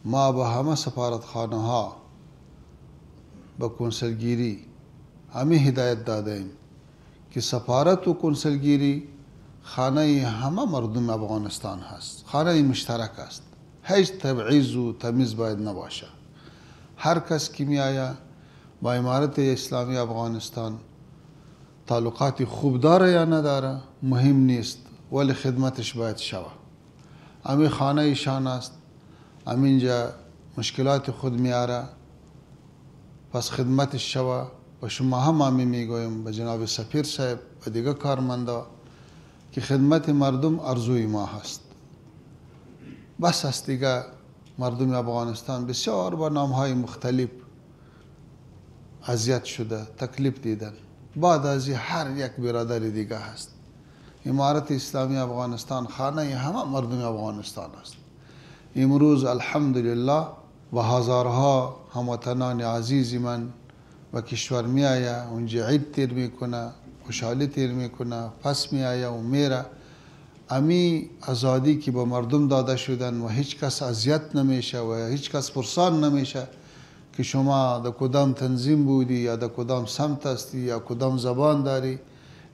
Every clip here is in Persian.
ما به همه سفارتخانه ها به کنسولگیری همه هدایت داده ایم که سفارت و کنسولگیری خانه همه مردم افغانستان هست، خانه مشترک است، هیچ تبعیض و تمیز باید نباشه. هر کس که می آید با امارت اسلامی افغانستان تعلقات خوب داره یا نداره مهم نیست، ولی خدمتش باید شوه. همین خانه ایشان است، همینجا مشکلات خود میاره، پس خدمتش شوه. و شما هم همین میگویم به جناب سفیر صاحب و دیگه کارمندا که خدمت مردم ارزوی ما هست. بس است دیگه. مردم افغانستان بسیار با نامهای مختلف اذیت شده، تکلیف دیدن. بعد از این هر یک برادر دیگه هست. امارت اسلامی افغانستان خانه همه مردم افغانستان است. امروز الحمدلله و هزارها هموطنان عزیز من و کشور می آید، اونجا عید تیر میکنه، خوشحالی تیر میکنه، پس می آید و میره. امی آزادی که به مردم داده شدن و هیچ کس اذیت نمیشه و هیچ کس پرسان نمیشه که شما در کدام تنظیم بودی یا در کدام سمت هستی یا کدام زبان داری.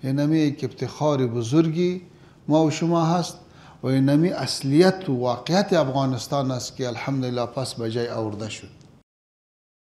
اینمی یک افتخار بزرگی ما و شما هست و اینمی اصلیت و واقعیت افغانستان است که الحمدلله پس به جای آورده شد.